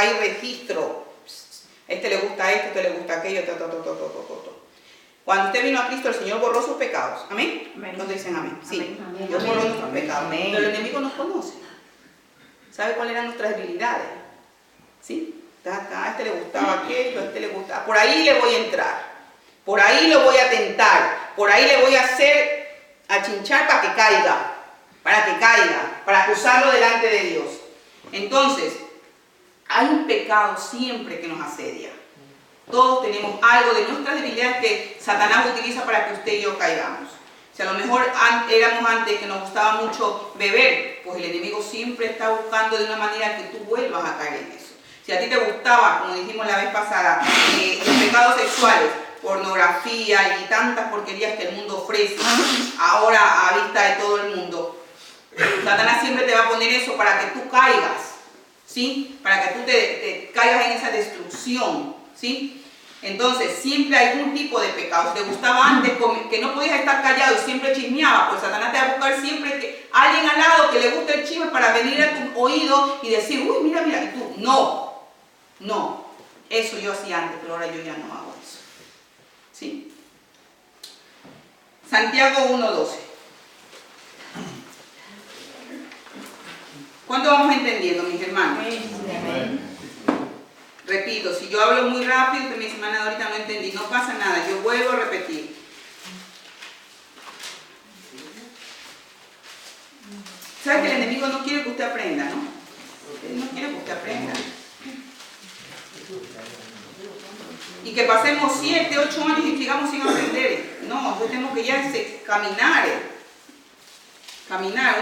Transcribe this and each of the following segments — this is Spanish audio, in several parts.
hay registro. A este le gusta esto, a este le gusta aquello, Cuando usted vino a Cristo, el Señor borró sus pecados. ¿Amén? ¿Cuántos dicen amén? Sí, amén. Dios borró nuestros pecados. Amén. Pero el enemigo nos conoce. ¿Sabe cuáles eran nuestras debilidades? ¿Sí? A este le gustaba aquello, a este le gustaba. Por ahí le voy a entrar. Por ahí lo voy a tentar. Por ahí le voy a hacer achinchar para que caiga. Para acusarlo delante de Dios. Entonces, hay un pecado siempre que nos asedia. Todos tenemos algo de nuestras debilidades que Satanás utiliza para que usted y yo caigamos. Si a lo mejor éramos antes que nos gustaba mucho beber, pues el enemigo siempre está buscando de una manera que tú vuelvas a caer en eso. Si a ti te gustaba, como dijimos la vez pasada, los pecados sexuales, pornografía y tantas porquerías que el mundo ofrece, ahora a vista de todo el mundo, Satanás siempre te va a poner eso para que tú caigas, ¿sí? Para que tú te caigas en esa destrucción, ¿sí? Entonces, siempre hay algún tipo de pecado. Si te gustaba antes que no podías estar callado y siempre chismeaba, pues Satanás te va a buscar siempre que alguien al lado que le guste el chisme para venir a tu oído y decir, uy, mira, y tú, no, eso yo hacía antes, pero ahora yo ya no hago eso, ¿sí? Santiago 1:12. ¿Cuánto vamos entendiendo, mis hermanos? Amén. Repito, si yo hablo muy rápido, que mi semana ahorita no entendí, no pasa nada, yo vuelvo a repetir. ¿Sabe que el enemigo no quiere que usted aprenda, no? Él no quiere que usted aprenda. Y que pasemos 7, 8 años y sigamos sin aprender. No, yo tengo que ya caminar.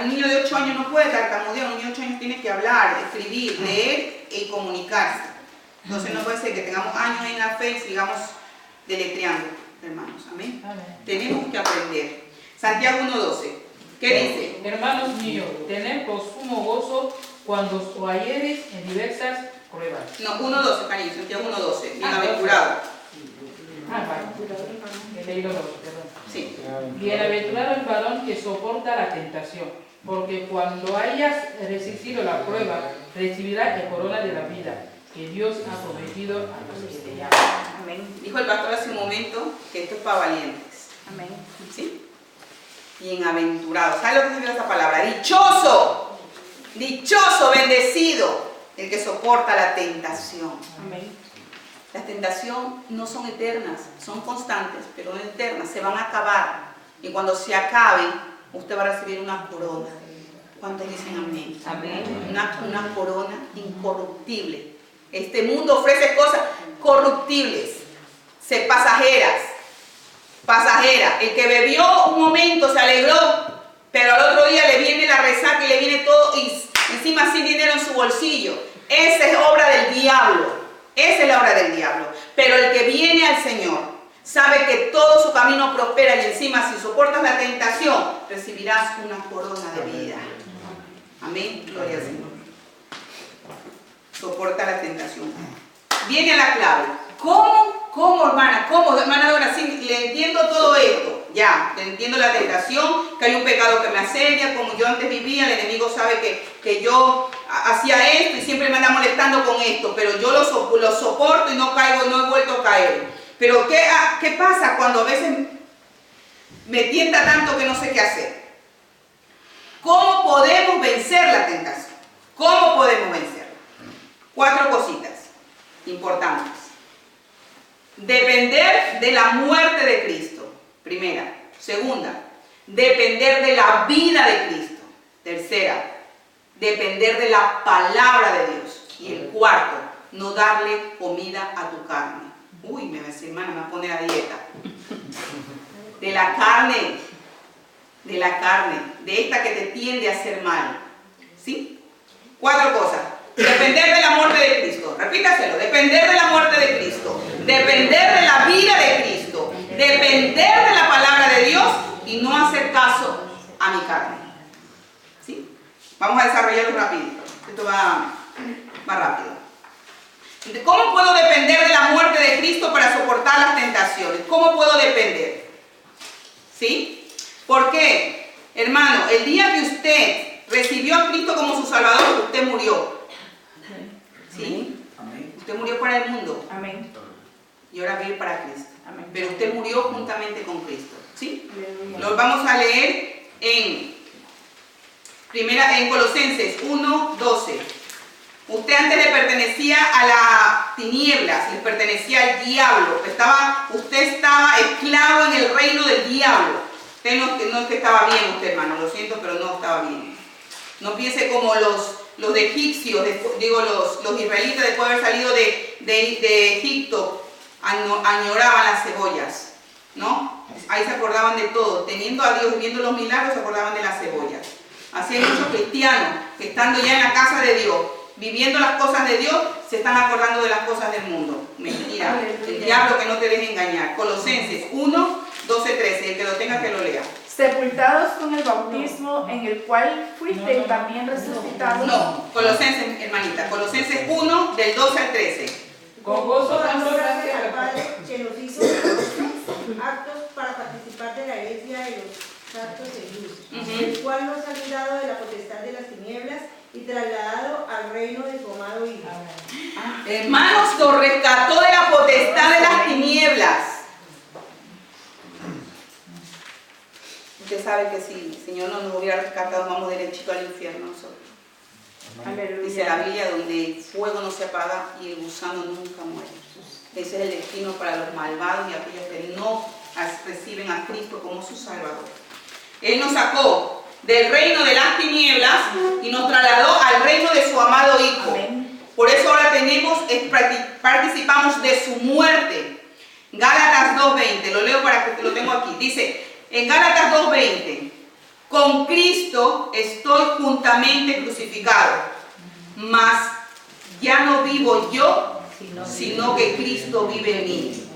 Un niño de 8 años no puede tartamudear, un niño de 8 años tiene que hablar, escribir, leer y comunicarse. Entonces no puede ser que tengamos años en la fe y sigamos deletreando, hermanos. Amén. Tenemos que aprender. Santiago 1:12. ¿Qué dice? Hermanos míos, tened por sumo gozo cuando os halléis en diversas pruebas. No, 1:12, cariño, Santiago 1:12. Bienaventurado. Vale. He leído 2, perdón. Sí. Bienaventurado el varón que soporta la tentación, porque cuando hayas resistido la prueba, recibirás la corona de la vida que Dios ha prometido a los que te llaman. Amén. Dijo el pastor hace un momento que esto es para valientes. Amén. ¿Sí? Bienaventurado. ¿Sabe lo que significa esa palabra? Dichoso. Dichoso, bendecido, el que soporta la tentación. Amén. Las tentaciones no son eternas, son constantes, pero no eternas, se van a acabar. Y cuando se acabe, usted va a recibir una corona. ¿Cuántos dicen amén? Amén. Una corona incorruptible. Este mundo ofrece cosas corruptibles, pasajeras. El que bebió un momento se alegró, pero al otro día le viene la resaca y le viene todo y encima sin dinero en su bolsillo. Esa es obra del diablo. Esa es la obra del diablo. Pero el que viene al Señor sabe que todo su camino prospera y encima si soportas la tentación recibirás una corona de vida. Amén. Gloria al Señor. Soporta la tentación. Viene la clave. ¿Cómo, hermana? ¿Cómo, hermana Dora? Sí, le entiendo todo esto. Ya, le entiendo la tentación, que hay un pecado que me asedia, como yo antes vivía, el enemigo sabe que yo hacía esto y siempre me anda molestando con esto, pero yo lo soporto y no caigo, no he vuelto a caer. Pero ¿qué pasa cuando a veces me tienta tanto que no sé qué hacer? ¿Cómo podemos vencer la tentación? ¿Cómo podemos vencerla? 4 cositas importantes. Depender de la muerte de Cristo, primera. Segunda, depender de la vida de Cristo. Tercera, depender de la palabra de Dios. Y el cuarto, no darle comida a tu carne. Uy, me va a decir, hermana, me va a poner a dieta. De la carne, de esta que te tiende a hacer mal. ¿Sí? 4 cosas. Depender de la muerte de Cristo. Repítaselo. Depender de la muerte de Cristo. Depender de la vida de Cristo. Depender de la palabra de Dios y no hacer caso a mi carne. ¿Sí? Vamos a desarrollarlo rapidito. Esto va rápido. ¿Cómo puedo depender de la muerte de Cristo para soportar las tentaciones? ¿Cómo puedo depender? ¿Sí? ¿Por qué? Hermano, el día que usted recibió a Cristo como su Salvador, usted murió. ¿Sí? para el mundo. Amén. Y ahora vive para Cristo. Amén. Pero usted murió juntamente con Cristo. ¿Sí? Lo vamos a leer en Colosenses 1:12. Usted antes le pertenecía a las tinieblas, le pertenecía al diablo. Usted estaba esclavo en el reino del diablo. Usted no es que estaba bien, usted, hermano, lo siento, pero no estaba bien. No piense como los egipcios, los israelitas después de haber salido de Egipto, añoraban las cebollas, ¿no? Ahí se acordaban de todo. Teniendo a Dios y viendo los milagros, se acordaban de las cebollas. Así hay muchos cristianos que estando ya en la casa de Dios, viviendo las cosas de Dios, se están acordando de las cosas del mundo. Mentira. El diablo que no te deje engañar. Colosenses 1:12-13. El que lo tenga que lo lea. Sepultados con el bautismo en el cual fuiste también resucitados. No, Colosenses, hermanita. Colosenses 1, del 12 al 13. Con gozo dando dando gracias al gracias. Padre que nos hizo aptos para participar de la herencia de los santos en luz, el cual nos ha librado de la potestad de las tinieblas y trasladado al reino de su amado Hijo. Hermanos, nos rescató de la potestad de las tinieblas. Usted sabe que si el Señor no nos hubiera rescatado, vamos derechito al infierno nosotros. Aleluya. Dice la Biblia, donde el fuego no se apaga y el gusano nunca muere. Ese es el destino para los malvados y aquellos que no reciben a Cristo como su Salvador. Él nos sacó del reino de las tinieblas y nos trasladó al reino de su amado Hijo. Amén. Por eso ahora participamos de su muerte. Gálatas 2:20, lo leo para que lo tengo aquí. Dice, en Gálatas 2:20, con Cristo estoy juntamente crucificado, mas ya no vivo yo, sino que Cristo vive en mí.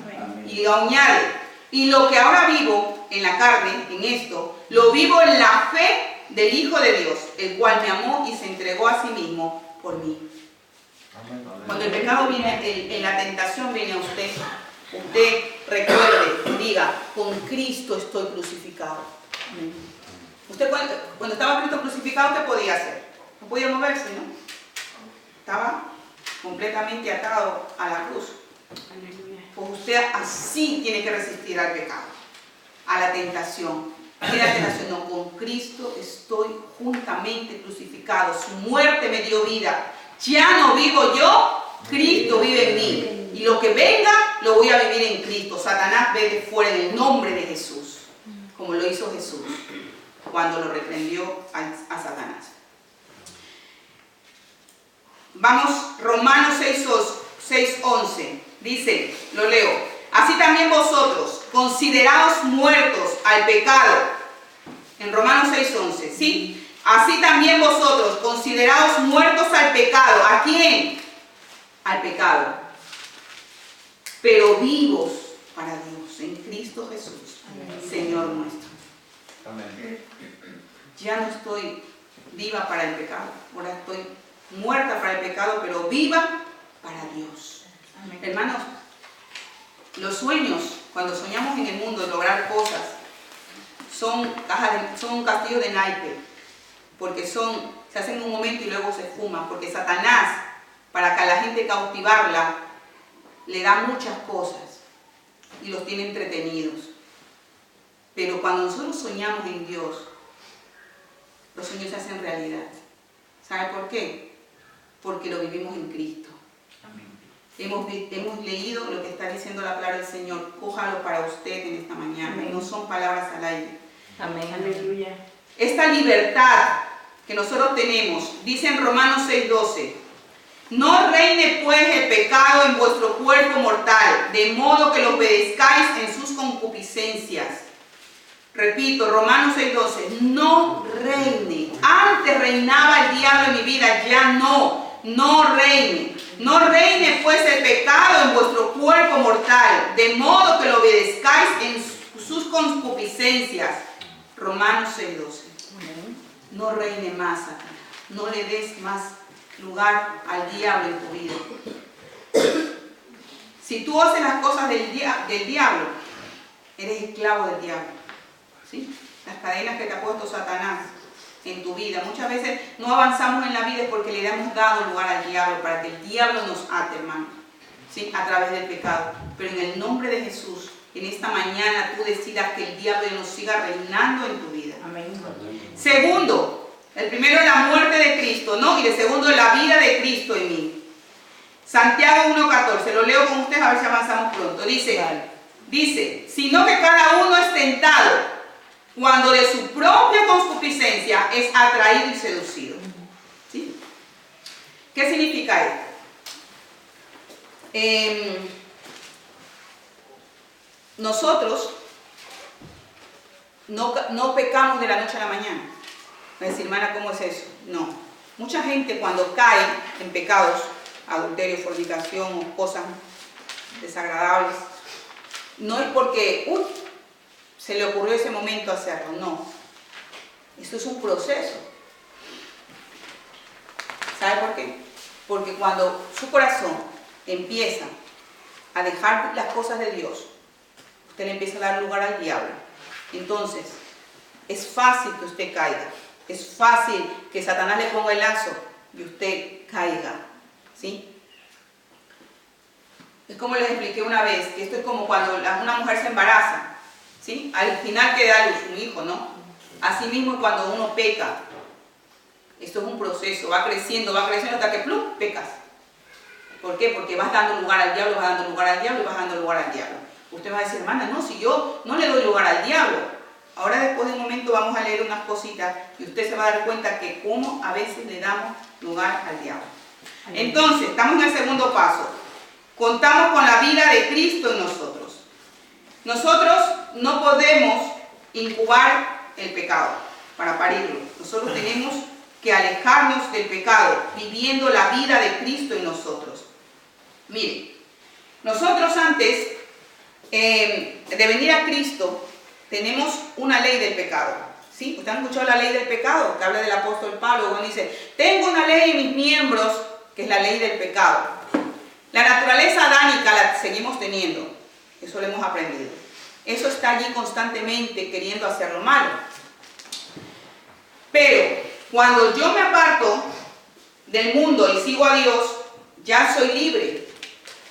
Y añade, y lo que ahora vivo en la carne, en esto, lo vivo en la fe del Hijo de Dios, el cual me amó y se entregó a sí mismo por mí. Cuando el pecado viene, en la tentación viene a usted, usted recuerde, diga, con Cristo estoy crucificado. Usted cuando estaba Cristo crucificado, ¿qué podía hacer? No podía moverse, ¿no? Estaba completamente atado a la cruz. Pues usted así tiene que resistir al pecado, a la tentación. Y la tentación, no, con Cristo estoy juntamente crucificado. Su muerte me dio vida. Ya no vivo yo, Cristo vive en mí. Y lo que venga, lo voy a vivir en Cristo. Satanás vete fuera en el nombre de Jesús, como lo hizo Jesús cuando lo reprendió a Satanás. Vamos, Romanos 6:11. Dice, lo leo. Así también vosotros, consideraos muertos al pecado. En Romanos 6:11, ¿sí? Así también vosotros, consideraos muertos al pecado. ¿A quién? Al pecado. Pero vivos para Dios, en Cristo Jesús, Señor nuestro. Amén. Ya no estoy viva para el pecado, ahora estoy muerta para el pecado, pero viva para Dios. Amén. Hermanos, los sueños, cuando soñamos en el mundo lograr cosas, son un castillo de naipes, porque se hacen en un momento y luego se esfuman, porque Satanás, para que a la gente cautivarla, le da muchas cosas y los tiene entretenidos. Pero cuando nosotros soñamos en Dios, los sueños se hacen realidad. ¿Sabe por qué? Porque lo vivimos en Cristo. Amén. Hemos leído lo que está diciendo la palabra del Señor. Cójalo para usted en esta mañana. Amén. No son palabras al aire. Amén. Aleluya. Esta libertad que nosotros tenemos, dice en Romanos 6:12, no reine pues el pecado en vuestro cuerpo mortal, de modo que lo obedezcáis en sus concupiscencias. Repito, Romanos 6:12, no reine. Antes reinaba el diablo en mi vida, ya no reine. No reine pues el pecado en vuestro cuerpo mortal, de modo que lo obedezcáis en sus concupiscencias. Romanos 6:12. No reine más, Satanás. No le des más lugar al diablo en tu vida. Si tú haces las cosas del diablo, eres esclavo del diablo. ¿Sí? Las cadenas que te ha puesto Satanás en tu vida. Muchas veces no avanzamos en la vida porque le hemos dado lugar al diablo, para que el diablo nos ate, hermano. ¿sí? A través del pecado. Pero en el nombre de Jesús, en esta mañana tú decidas que el diablo no siga reinando en tu vida. Amén. Segundo, el primero es la muerte de Cristo, ¿no? Y el segundo es la vida de Cristo en mí. Santiago 1:14, lo leo con ustedes a ver si avanzamos pronto. Dice, sino que cada uno es tentado cuando de su propia concupiscencia es atraído y seducido. ¿Sí? ¿Qué significa esto? Nosotros no pecamos de la noche a la mañana. Me dice, hermana, ¿cómo es eso? No. Mucha gente cuando cae en pecados, adulterio, fornicación o cosas desagradables, no es porque se le ocurrió ese momento hacerlo, no. Esto es un proceso. ¿Sabe por qué? Porque cuando su corazón empieza a dejar las cosas de Dios, usted le empieza a dar lugar al diablo. Entonces, es fácil que usted caiga. Es fácil que Satanás le ponga el lazo y usted caiga. ¿Sí? Es como les expliqué una vez, que esto es como cuando una mujer se embaraza, ¿sí? Al final que da luz un hijo, ¿no? Así mismo cuando uno peca, esto es un proceso, va creciendo hasta que ¡plum!, pecas. ¿Por qué? Porque vas dando lugar al diablo, vas dando lugar al diablo y vas dando lugar al diablo. Usted va a decir, hermana, no, si yo no le doy lugar al diablo. Ahora después de un momento vamos a leer unas cositas y usted se va a dar cuenta que cómo a veces le damos lugar al diablo. Entonces, estamos en el segundo paso. Contamos con la vida de Cristo en nosotros. Nosotros no podemos incubar el pecado para parirlo. Nosotros tenemos que alejarnos del pecado, viviendo la vida de Cristo en nosotros. Miren, nosotros antes de venir a Cristo, tenemos una ley del pecado. ¿Sí? ¿Ustedes han escuchado la ley del pecado? Que habla del apóstol Pablo, cuando dice, tengo una ley en mis miembros, que es la ley del pecado. La naturaleza adánica la seguimos teniendo, eso lo hemos aprendido. Eso está allí constantemente queriendo hacer lo malo. Pero cuando yo me aparto del mundo y sigo a Dios, ya soy libre.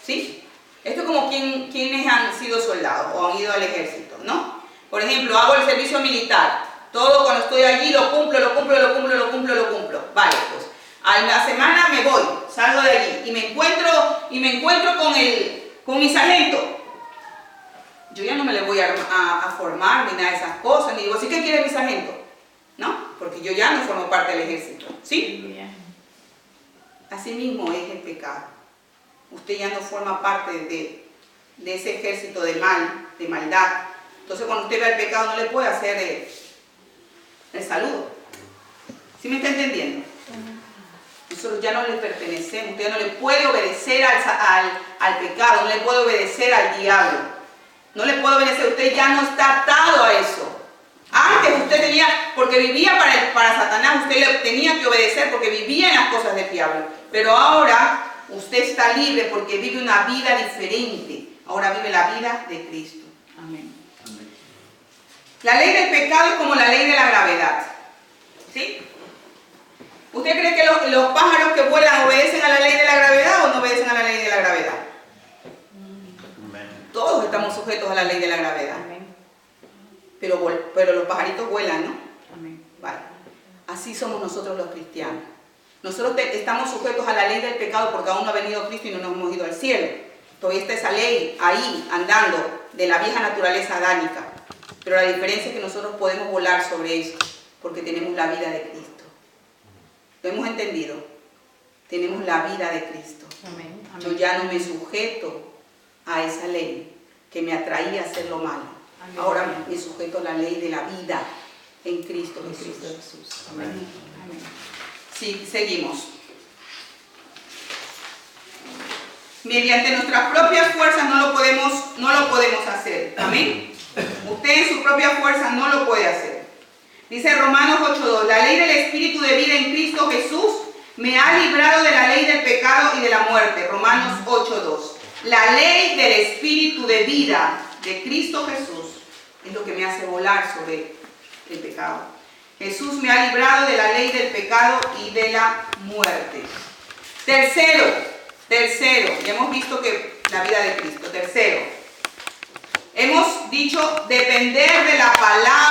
¿Sí? Esto es como quienes han sido soldados o han ido al ejército, ¿no? Por ejemplo, hago el servicio militar. Todo cuando estoy allí lo cumplo. Vale, pues a la semana me voy, salgo de allí y me encuentro con mi sargento. Yo ya no me le voy a formar ni nada de esas cosas, ni digo, ¿sí qué quiere mi sargento? ¿No? Porque yo ya no formo parte del ejército. ¿Sí? Así mismo es el pecado. Usted ya no forma parte de ese ejército de maldad. Entonces cuando usted ve el pecado no le puede hacer el saludo. ¿Sí me está entendiendo? Nosotros ya no le pertenecemos. Usted ya no le puede obedecer al pecado, no le puede obedecer al diablo. No le puede obedecer, usted ya no está atado a eso. Antes usted tenía, porque vivía para Satanás, usted le tenía que obedecer porque vivía en las cosas del diablo. Pero ahora usted está libre porque vive una vida diferente. Ahora vive la vida de Cristo. Amén. La ley del pecado es como la ley de la gravedad. ¿Sí? ¿Usted cree que los pájaros que vuelan obedecen a la ley de la gravedad o no obedecen a la ley de la gravedad? Todos estamos sujetos a la ley de la gravedad. Pero los pajaritos vuelan, ¿no? Vale. Así somos nosotros los cristianos. Nosotros estamos sujetos a la ley del pecado porque aún no ha venido Cristo y no nos hemos ido al cielo. Todavía está esa ley ahí, andando, de la vieja naturaleza adánica. Pero la diferencia es que nosotros podemos volar sobre eso, porque tenemos la vida de Cristo. ¿Lo hemos entendido? Tenemos la vida de Cristo. Amén. Yo ya no me sujeto a esa ley que me atraía a hacer lo malo. Amén. Ahora me sujeto a la ley de la vida en Cristo Jesús. Amén. Amén. Sí, seguimos. Mediante nuestras propias fuerzas no lo podemos hacer. Amén. Usted en su propia fuerza no lo puede hacer. Dice Romanos 8:2, la ley del Espíritu de vida en Cristo Jesús me ha librado de la ley del pecado y de la muerte. Romanos 8:2. La ley del Espíritu de vida de Cristo Jesús es lo que me hace volar sobre el pecado. Jesús me ha librado de la ley del pecado y de la muerte. Tercero Tercero, ya hemos visto que la vida de Cristo. Tercero, hemos dicho depender de la palabra